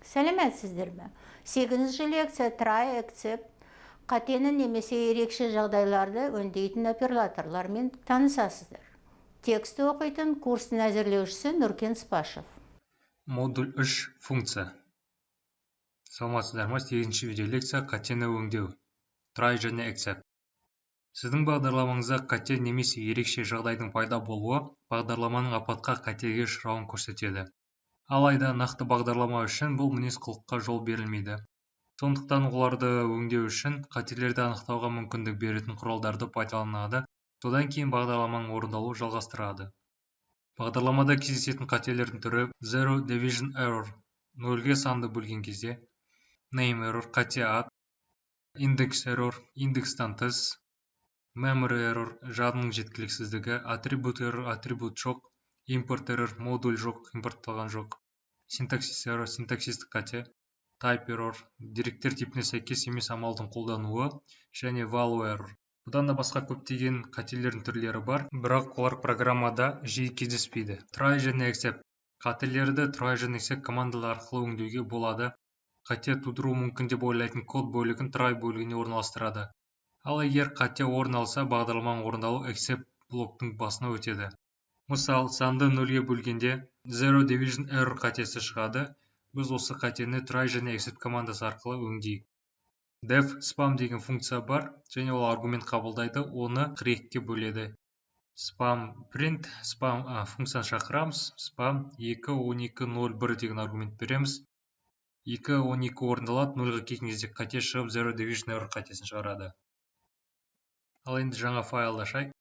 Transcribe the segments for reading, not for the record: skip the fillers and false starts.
Сәлеметсіздер ме? 8-ші лекция try except қатені немесе ерекше жағдайларды өңдейтін операторлармен танысасыздар. Тексті оқитын курстың әзірлеушісі Нұркен Спашев. Модуль 3 функция. Саламатсыздар ма? 8-ші видео лекция қатені өңдеу. Try және except. Сіздің бағдарламаңызда қате немесе ерекше жағдайдың пайда болуы бағдарламаның апатқа қатеге ұшырауын көрсетеді. Алайда нақты бағдарлама үшін бұл мінез-құлыққа жол берілмейді. Сондықтан оларды өңдеу үшін қателерді анықтауға мүмкіндік беретін құралдарды пайдаланады, содан кейін бағдарламаның орындалуы жалғастырады. Бағдарламада кездесетін қателердің түрі Zero Division Error, нөлге санды бөлген кезде, Name Error, қате ат, Index Error, индекстан тыс, Memory Error, жадының жеткіліксіздігі, Attribute Error, атрибут жоқ, Import Error, модуль жоқ, импортталған жоқ, Syntaxis Error, синтаксистік қате, Type Error, деректер типіне сәйкес емес амалдың қолдануы, және Value Error. Бұдан да басқа көптеген қателердің түрлері бар, бірақ олар программада жиі кездеспейді. Try және except. Қателерді try және except командалар арқылы өңдеуге болады. Қате тудыруы мүмкін деп ойлайтын код бөлігін try бөлігіне орналастырады. Ал егер қате орын алса, бағдарламаның орындалуы except блоктың басына өтеді. Мысал, санды нөлге бөлгенде Zero Division Error қатесі шығады. Біз осы қатені try және except командасы арқылы өңдейік. Def spam деген функция бар, және ол аргумент қабылдайды, оны 42-ке бөледі. Spam print, spam функцияны шақырамыз, spam 2.12.0.1 деген аргумент береміз. 2.12 орындалады, 0-ға келген кезде қате шығып, Zero Division Error қатесін шығарады. Ал енді жаңа файлды ашайық.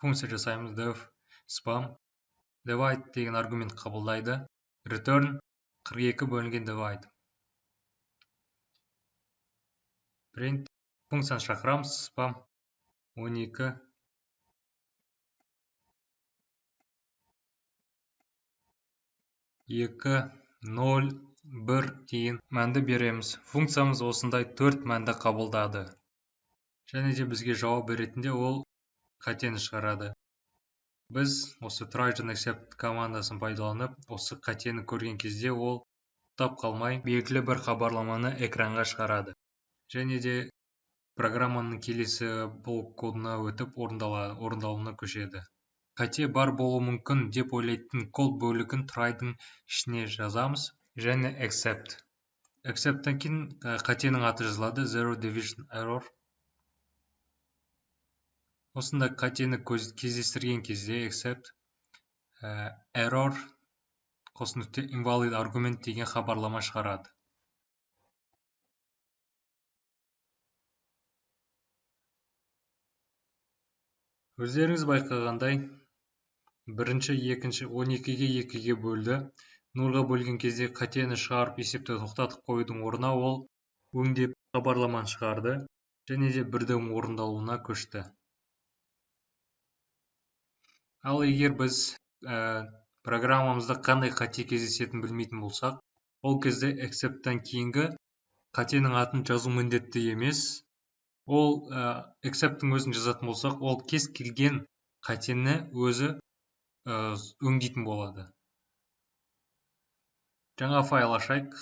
Функция жасаймыз, def spam divide деген аргумент қабылдайды. Return 42 бөлінген divide. Print функцияны шақырамыз, spam 12 2 0 1 деген мәнді береміз. Функциямыз осындай 4 мәнді қабылдады. Және де бізге жауап беретінде ол қатені шығарады. Біз осы try және except командасын пайдаланып, осы қатені көрген кезде ол тоқтап қалмай, белгілі бір хабарламаны экранға шығарады. Және де программаның келесі блок кодына өтіп орындалуына көшеді. Қате бар болуы мүмкін деп ойлайтын код бөлігін try-дың ішіне жазамыз, және except. Except-тан кейін қатенің аты жазылады, Zero Division Error. Осында қатені кездестірген кезде except error қосын нүкте invalid argument деген хабарлама шығарады. Өздеріңіз байқағандай, бірінші, екінші, 12-ге 2-ге бөлді. 0-ға бөлген кезде қатені шығарып есепті тоқтатып қоюдың орнына ол өңдеп хабарламаны шығарды, және де бірдің орындалуына көшті. Ал егер біз программамызда қандай қате кездесетінін білмейтін болсақ, ол кезде except-тан кейінгі қатенің атын жазу міндетті емес. Ол except-тің өзін жазатын болсақ, ол кез келген қатені өзі өңдейтін болады. Жаңа файл ашайық.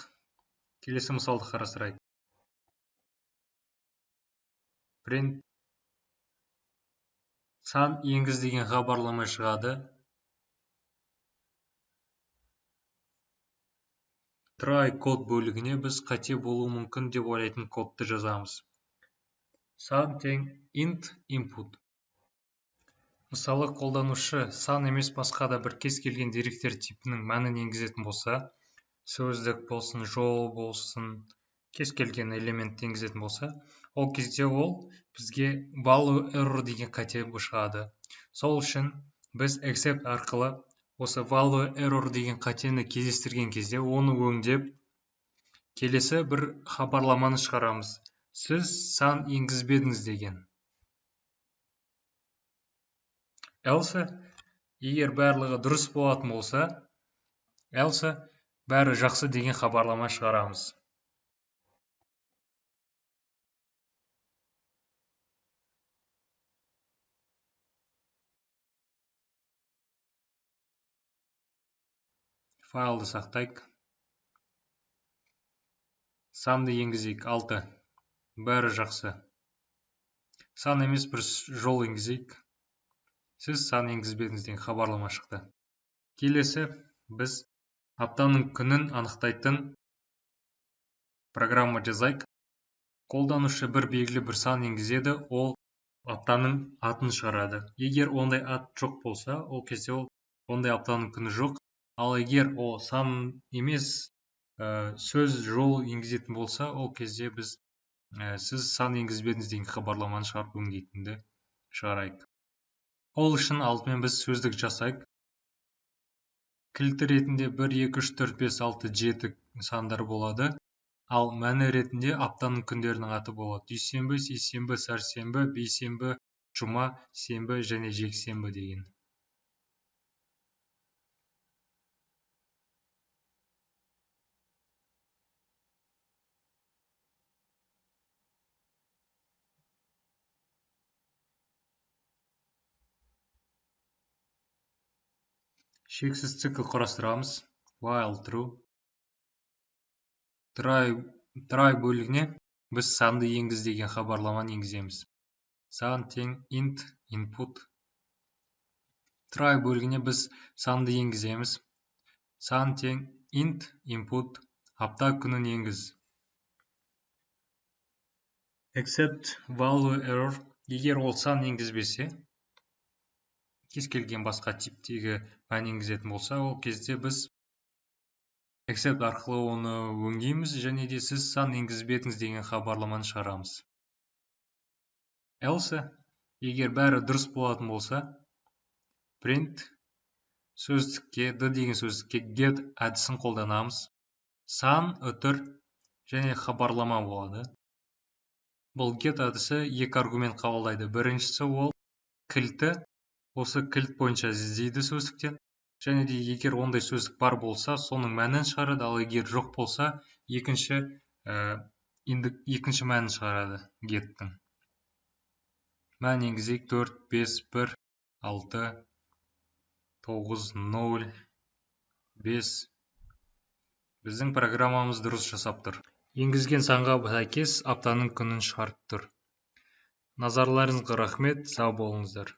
Келесі мысалды қарастырайық. Print сан енгіз деген хабарлама шығады. Try код бөлігіне біз қате болуы мүмкін деп ойлайтын кодты жазамыз. Сан тең int input. Мысалы, қолданушы сан емес басқа да бір кез келген деректер типінің мәнін енгізетін болса, сөздік болсын, жол болсын, кез келген элемент енгізетін болса, ол кезде ол бізге value error деген қате шығады. Сол үшін біз except арқылы осы value error деген қатені кездестірген кезде оны өңдеп, келесі бір хабарламаны шығарамыз. Сіз сан енгізбедіңіз деген. Else, егер барлығы дұрыс болатын болса, else бәрі жақсы деген хабарлама шығарамыз. Файлды сақтайық. Санды енгізейік, 6. Бәрі жақсы. Сан емес, бір жол енгізейік. Сіз сан енгізбедіңіз деген хабарлама шықты. Келесі, біз аптаның күнін анықтайтын программа жазайық. Қолданушы бір белгілі бір сан енгізеді, ол аптаның атын шығарады. Егер ондай ат жоқ болса, ол кезде ондай аптаның күні жоқ. Ал егер ол сан емес, сөз жол енгізетін болса, ол кезде біз сіз сан енгізбедіңіз деген хабарламаны шығарып өңдейтінді шығарайық. Ол үшін алдымен біз сөздік жасайық. Кілті ретінде 1, 2, 3, 4, 5, 6, 7 сандар болады. Ал мәні ретінде аптаның күндерінің аты болады. Дүйсенбі, сейсенбі, сәрсенбі, бейсенбі, жұма, сенбі және жексенбі деген. Шексіз цикл құрастырамыз. While true. Try бөлігіне біз санды енгіз деген хабарламаны енгіземіз. Сан тең int input. Try бөлігіне біз санды енгіземіз. Сан тең int input. Апта күнін енгіз. Except value error. Егер ол сан енгізбесе, кез келген басқа типтегі мән енгізетін болса, ол кезде біз except арқылы оны өңдейміз және де сіз сан енгізбедіңіз деген хабарламаны шығарамыз. Else, егер бәрі дұрыс болатын болса, print сөздікке, d деген сөздікке get әдісін қолданамыз. Сан, өтір және хабарлама болады. Бұл get әдісі екі аргумент қабылдайды. Біріншісі ол кілті, осы кілт бойынша іздейді сөздіктен. Және де егер ондай сөздік бар болса, соның мәнін шығарады, ал егер жоқ болса, екінші мәнін шығарады get-тің. Мән енгізейік 4, 5, 1, 6, 9, 0, 5. Біздің программамыз дұрыс жасап тұр. Енгізген санға сәйкес аптаның күнін шығарып тұр. Назарларыңызға рахмет, сау болыңыздар.